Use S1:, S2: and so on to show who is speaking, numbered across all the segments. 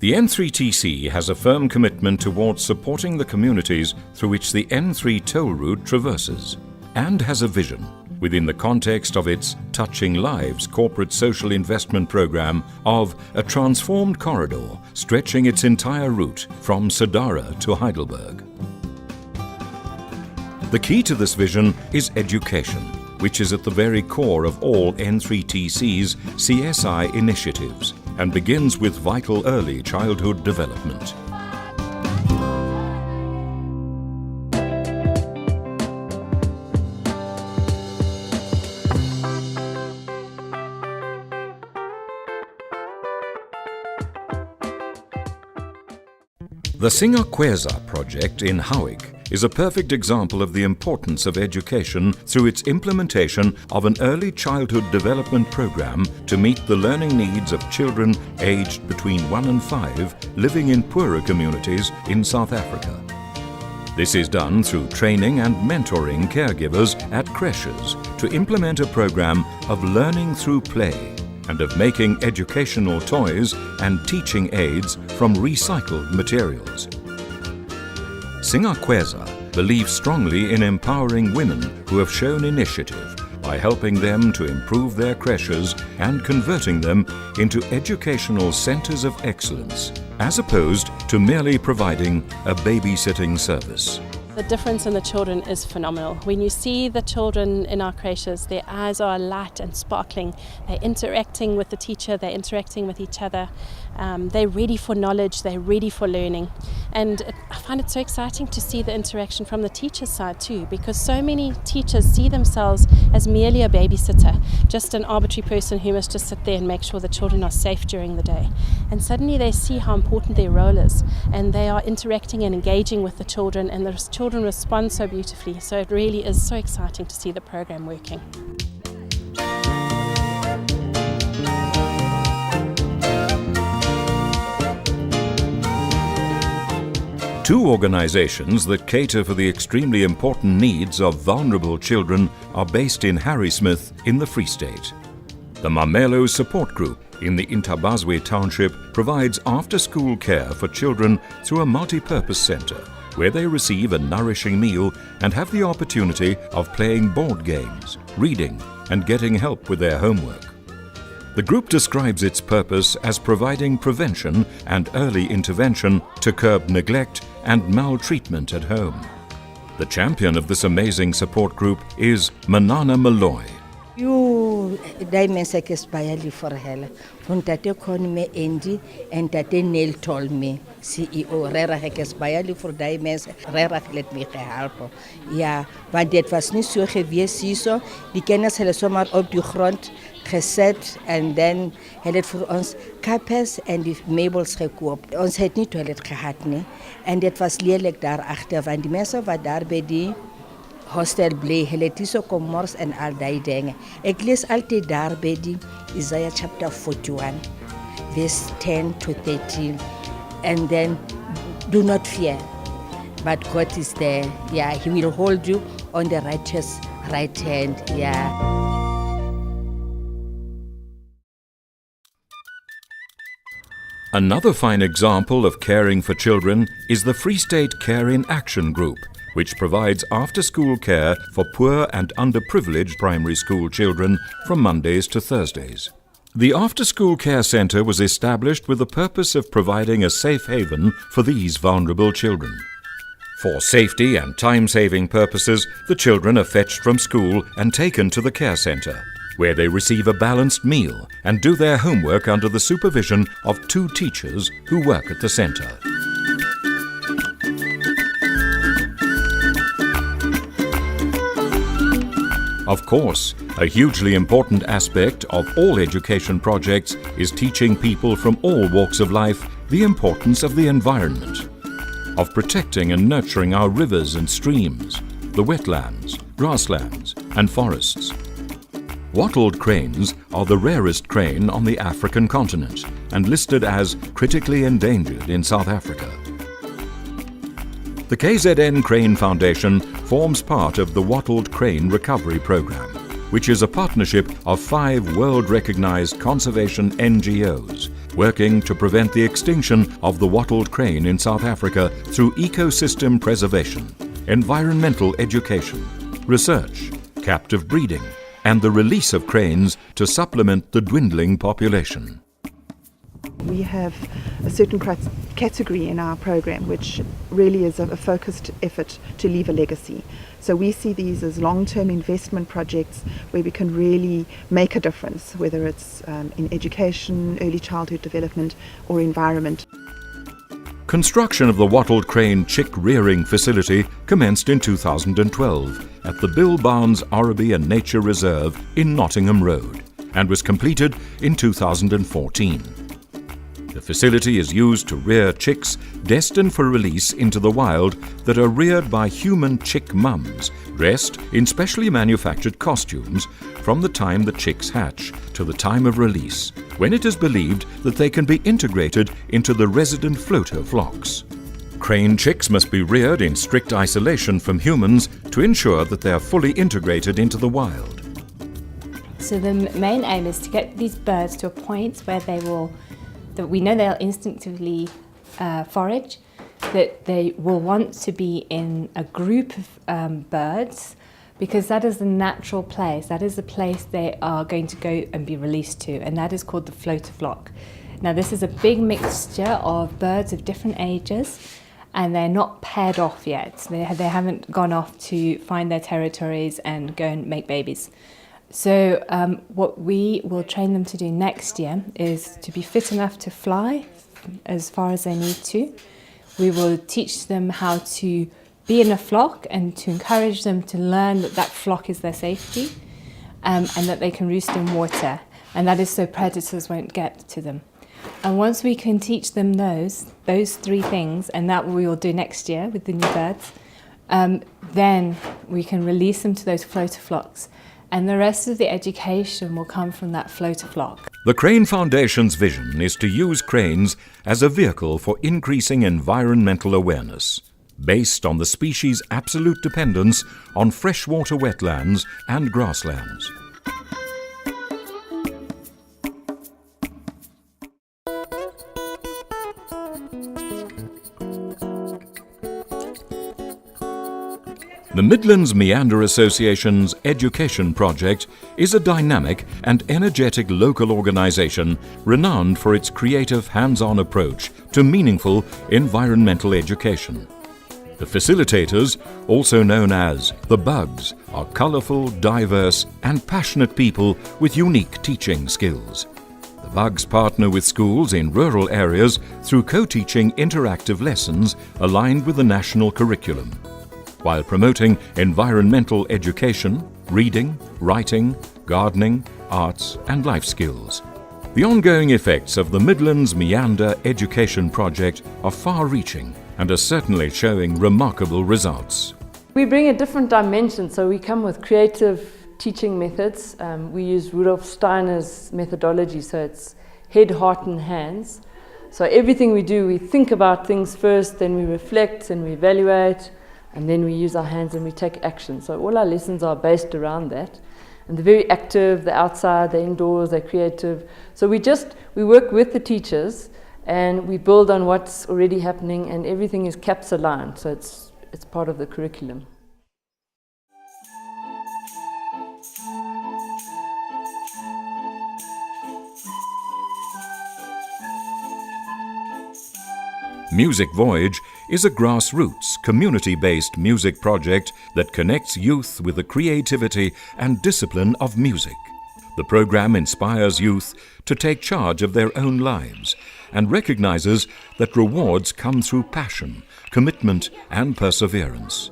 S1: The N3TC has a firm commitment towards supporting the communities through which the N3 toll route traverses, and has a vision within the context of its Touching Lives corporate social investment program of a transformed corridor stretching its entire route from Sadara to Heidelberg. The key to this vision is education, which is at the very core of all N3TC's CSI initiatives and begins with vital early childhood development. The Singakweza project in Howick is a perfect example of the importance of education through its implementation of an early childhood development program to meet the learning needs of children aged between 1 and 5 living in poorer communities in South Africa. This is done through training and mentoring caregivers at creches to implement a program of learning through play and of making educational toys and teaching aids from recycled materials. Singakweza believes strongly in empowering women who have shown initiative by helping them to improve their creches and converting them into educational centers of excellence, as opposed to merely providing a babysitting service.
S2: The difference in the children is phenomenal. When you see the children in our creches, their eyes are light and sparkling. They're interacting with the teacher, they're interacting with each other. They're ready for knowledge, they're ready for learning. And I find it so exciting to see the interaction from the teacher's side too, because so many teachers see themselves as merely a babysitter, just an arbitrary person who must just sit there and make sure the children are safe during the day. And suddenly they see how important their role is, and they are interacting and engaging with the children, and the children respond so beautifully. So it really is so exciting to see the program working.
S1: Two organizations that cater for the extremely important needs of vulnerable children are based in Harrismith in the Free State. The Mamelo Support Group in the Intabazwe Township provides after-school care for children through a multi-purpose center where they receive a nourishing meal and have the opportunity of playing board games, reading, and getting help with their homework. The group describes its purpose as providing prevention and early intervention to curb neglect and maltreatment at home. The champion of this amazing support group is Manana Malloy.
S3: Daai mense ek is baie lief vir hulle. Want tate kon me Andy en tate Neil told me CEO regtig ek is baie lief vir daai mense. Regtig het my gehelp. Ja, want dit was nie so gewees hierso. Die kinders hulle sommer op die grond gesit en dan het vir ons kappes en die meubels gekoop. Ons het nie toilet gehad nie en dit was lelik daar agter want die mense wat daar by die hostel bly, hulle het so kommers en al daai dinge. Ek lees altyd daar by die Isaiah chapter 41 verse 10 to 13 and then do not fear but God is there. Yeah, he will hold you on the righteous right hand. Yeah.
S1: Another fine example of caring for children is the Free State Care in Action Group, which provides after-school care for poor and underprivileged primary school children from Mondays to Thursdays. The after-school care centre was established with the purpose of providing a safe haven for these vulnerable children. For safety and time-saving purposes, the children are fetched from school and taken to the care centre, where they receive a balanced meal and do their homework under the supervision of 2 teachers who work at the centre. Of course, a hugely important aspect of all education projects is teaching people from all walks of life the importance of the environment, of protecting and nurturing our rivers and streams, the wetlands, grasslands, and forests. Wattled cranes are the rarest crane on the African continent and listed as critically endangered in South Africa. The Kzn Crane Foundation forms part of the Wattled Crane Recovery Program, which is a partnership of 5 world-recognized conservation NGOs working to prevent the extinction of the wattled crane in South Africa through ecosystem preservation, environmental education, research, captive breeding, and the release of cranes to supplement the dwindling population.
S4: We have a certain category in our program which really is a focused effort to leave a legacy. So we see these as long-term investment projects where we can really make a difference, whether it's in education, early childhood development or environment.
S1: Construction of the wattled crane chick rearing facility commenced in 2012 at the Bill Barnes Oraby and Nature Reserve in Nottingham Road and was completed in 2014. The facility is used to rear chicks destined for release into the wild that are reared by human chick mums, dressed in specially manufactured costumes from the time the chicks hatch to the time of release, when it is believed that they can be integrated into the resident floater flocks. Crane chicks must be reared in strict isolation from humans to ensure that they are fully integrated into the wild.
S5: So the main aim is to get these birds to a point where that we know they'll instinctively forage, that they will want to be in a group of birds, because that is the natural place, that is the place they are going to go and be released to, and that is called the floater flock. Now this is a big mixture of birds of different ages, and they're not paired off yet. They haven't gone off to find their territories and go and make babies. So what we will train them to do next year is to be fit enough to fly as far as they need to. We will teach them how to be in a flock and to encourage them to learn that that flock is their safety, and that they can roost in water, and that is so predators won't get to them. And once we can teach them those three things, and that we will do next year with the new birds, then we can release them to those floater flocks. And the rest of the education will come from that floater flock.
S1: The Crane Foundation's vision is to use cranes as a vehicle for increasing environmental awareness, based on the species' absolute dependence on freshwater wetlands and grasslands. The Midlands Meander Association's Education Project is a dynamic and energetic local organisation renowned for its creative hands-on approach to meaningful environmental education. The facilitators, also known as the Bugs, are colourful, diverse and passionate people with unique teaching skills. The Bugs partner with schools in rural areas through co-teaching interactive lessons aligned with the national curriculum, while promoting environmental education, reading, writing, gardening, arts and life skills. The ongoing effects of the Midlands Meander Education Project are far-reaching and are certainly showing remarkable results.
S6: We bring a different dimension, so we come with creative teaching methods. We use Rudolf Steiner's methodology, so it's head, heart and hands. So everything we do, we think about things first, then we reflect and we evaluate, and then we use our hands and we take action. So all our lessons are based around that. And they're very active, they're outside, they're indoors, they're creative. So we work with the teachers and we build on what's already happening, and everything is CAPS aligned, so it's part of the curriculum.
S1: Music Voyage is a grassroots, community-based music project that connects youth with the creativity and discipline of music. The program inspires youth to take charge of their own lives and recognizes that rewards come through passion, commitment and perseverance.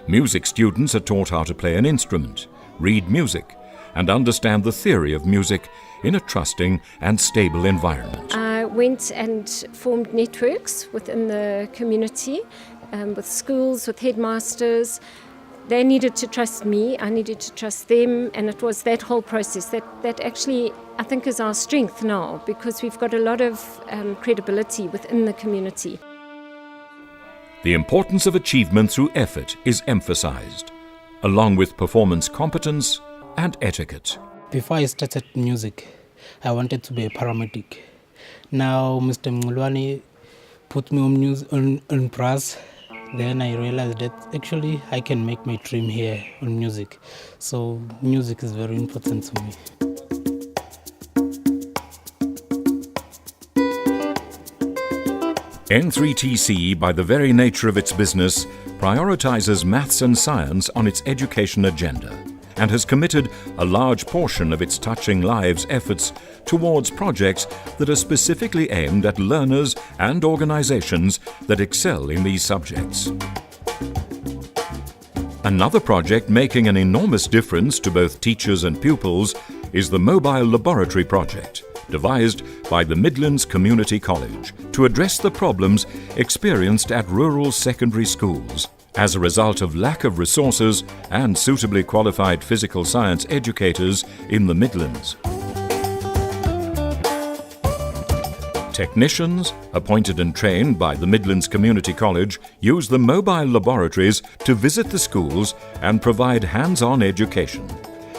S1: Music students are taught how to play an instrument, read music, and understand the theory of music in a trusting and stable environment.
S7: I went and formed networks within the community, with schools, with headmasters. They needed to trust me, I needed to trust them, and it was that whole process that actually I think is our strength now, because we've got a lot of credibility within the community.
S1: The importance of achievement through effort is emphasized, along with performance competence and etiquette.
S8: Before I started music, I wanted to be a paramedic. Now Mr. Mngulwani put me on brass. Then I realized that actually I can make my dream here on music. So music is very important to me.
S1: N3TC, by the very nature of its business, prioritizes maths and science on its education agenda and has committed a large portion of its Touching Lives efforts towards projects that are specifically aimed at learners and organizations that excel in these subjects. Another project making an enormous difference to both teachers and pupils is the Mobile Laboratory Project, devised by the Midlands Community College to address the problems experienced at rural secondary schools as a result of lack of resources and suitably qualified physical science educators in the Midlands. Technicians, appointed and trained by the Midlands Community College, use the mobile laboratories to visit the schools and provide hands-on education,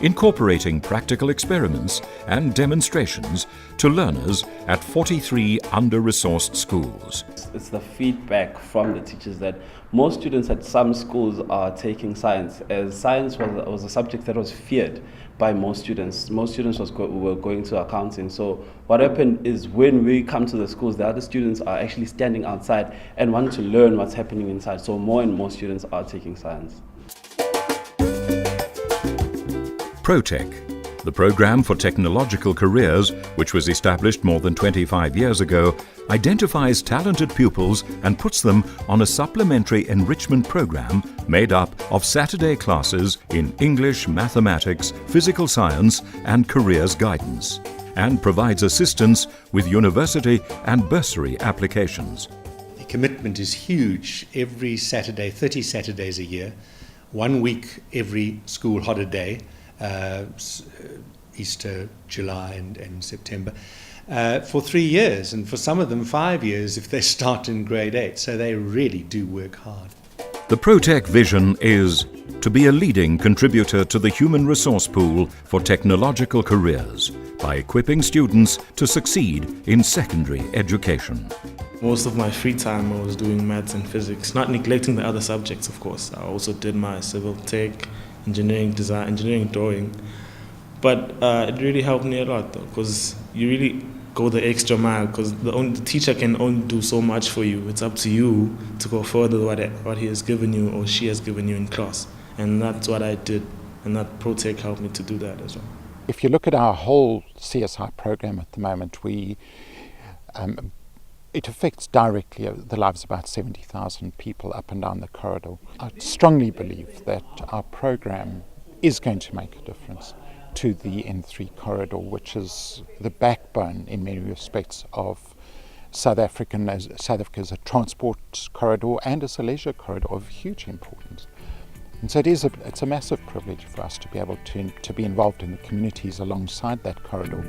S1: incorporating practical experiments and demonstrations to learners at 43 under-resourced schools.
S9: It's the feedback from the teachers that most students at some schools are taking science, as science was a subject that was feared by most students. Most students were going to accounting. So what happened is when we come to the schools, the other students are actually standing outside and want to learn what's happening inside. So more and more students are taking science.
S1: ProTech, the Programme for Technological Careers, which was established more than 25 years ago, identifies talented pupils and puts them on a supplementary enrichment program made up of Saturday classes in English, mathematics, physical science and careers guidance, and provides assistance with university and bursary applications.
S10: The commitment is huge. Every Saturday, 30 Saturdays a year, 1 week every school holiday, Easter, July and September, for 3 years, and for some of them 5 years if they start in grade 8, so they really do work hard.
S1: The ProTech vision is to be a leading contributor to the human resource pool for technological careers by equipping students to succeed in secondary education.
S11: Most of my free time I was doing maths and physics, not neglecting the other subjects, of course. I also did my civil tech, engineering design, engineering drawing. But it really helped me a lot, though, because you really go the extra mile, because the teacher can only do so much for you. It's up to you to go further what he has given you or she has given you in class. And that's what I did, and that ProTech helped me to do that as well.
S12: If you look at our whole CSI program at the moment, it affects directly the lives of about 70,000 people up and down the corridor. I strongly believe that our program is going to make a difference to the N3 corridor, which is the backbone in many respects of South Africa as a transport corridor and as a leisure corridor of huge importance. And so it's a massive privilege for us to be able to be involved in the communities alongside that corridor.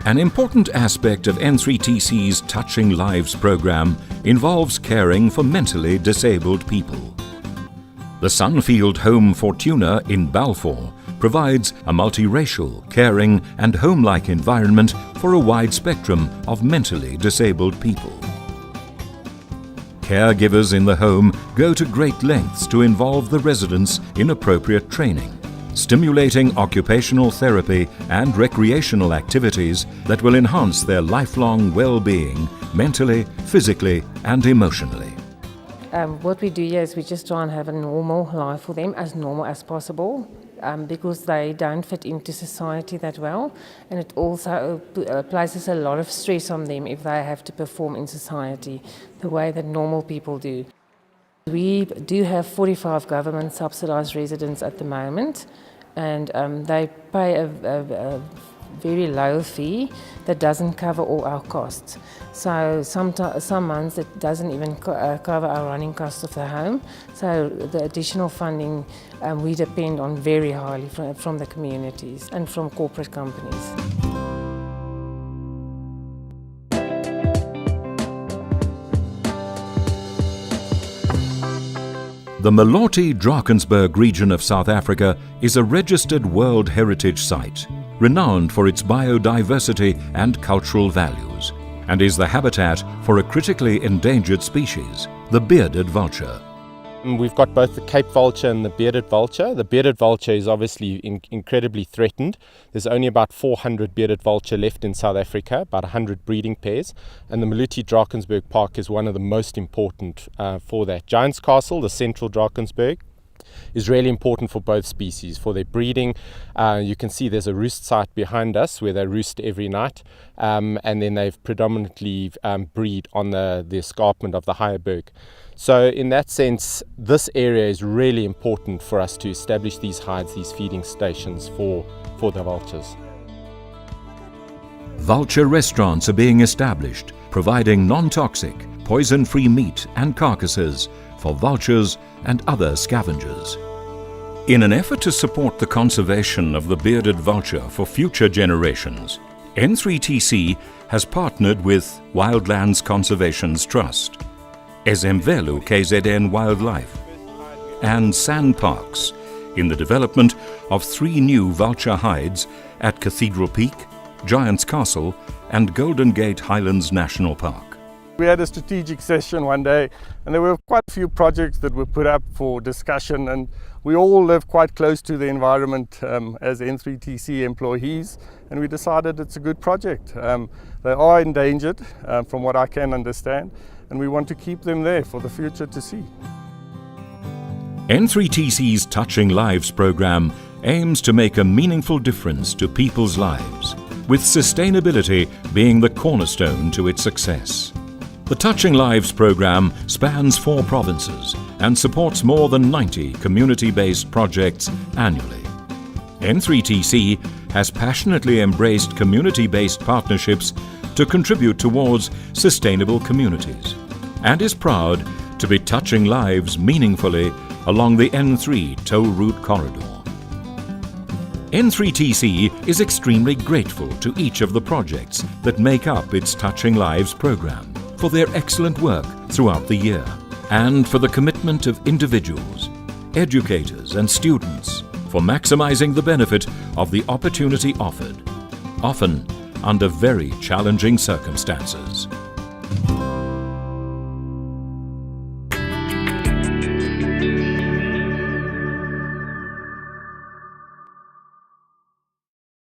S1: An important aspect of N3TC's Touching Lives program involves caring for mentally disabled people. The Sunfield Home Fortuna in Balfour provides a multiracial, caring and home-like environment for a wide spectrum of mentally disabled people. Caregivers in the home go to great lengths to involve the residents in appropriate training, stimulating occupational therapy and recreational activities that will enhance their lifelong well-being, mentally, physically and emotionally.
S13: What we do here is we just try and have a normal life for them, as normal as possible, because they don't fit into society that well, and it also places a lot of stress on them if they have to perform in society the way that normal people do. We do have 45 government subsidised residents at the moment, and they pay a very low fee that doesn't cover all our costs. So some months it doesn't even cover our running costs of the home. So the additional funding we depend on very highly from the communities and from corporate companies.
S1: The Maloti-Drakensberg region of South Africa is a registered World Heritage Site, renowned for its biodiversity and cultural values, and is the habitat for a critically endangered species, the bearded vulture.
S14: We've got both the Cape vulture and the bearded vulture. The bearded vulture is obviously incredibly threatened. There's only about 400 bearded vulture left in South Africa, about 100 breeding pairs, and the Maloti-Drakensberg Park is one of the most important for that. Giant's Castle, the central Drakensberg, is really important for both species, for their breeding. You can see there's a roost site behind us where they roost every night, and then they've predominantly breed on the escarpment of the higher berg. So in that sense, this area is really important for us to establish these hides, these feeding stations for the vultures.
S1: Vulture restaurants are being established, providing non-toxic, poison-free meat and carcasses for vultures and other scavengers. In an effort to support the conservation of the bearded vulture for future generations, N3TC has partnered with Wildlands Conservations Trust, Ezemvelo KZN Wildlife, and Sand Parks in the development of 3 new vulture hides at Cathedral Peak, Giant's Castle and Golden Gate Highlands National Park.
S15: We had a strategic session one day and there were quite a few projects that were put up for discussion, and we all live quite close to the environment as N3TC employees, and we decided it's a good project. They are endangered from what I can understand, and we want to keep them there for the future to see.
S1: N3TC's Touching Lives program aims to make a meaningful difference to people's lives, with sustainability being the cornerstone to its success. The Touching Lives program spans 4 provinces and supports more than 90 community-based projects annually. N3TC has passionately embraced community-based partnerships to contribute towards sustainable communities, and is proud to be touching lives meaningfully along the N3 toll route corridor. N3TC is extremely grateful to each of the projects that make up its Touching Lives program for their excellent work throughout the year, and for the commitment of individuals, educators and students for maximizing the benefit of the opportunity offered, often under very challenging circumstances.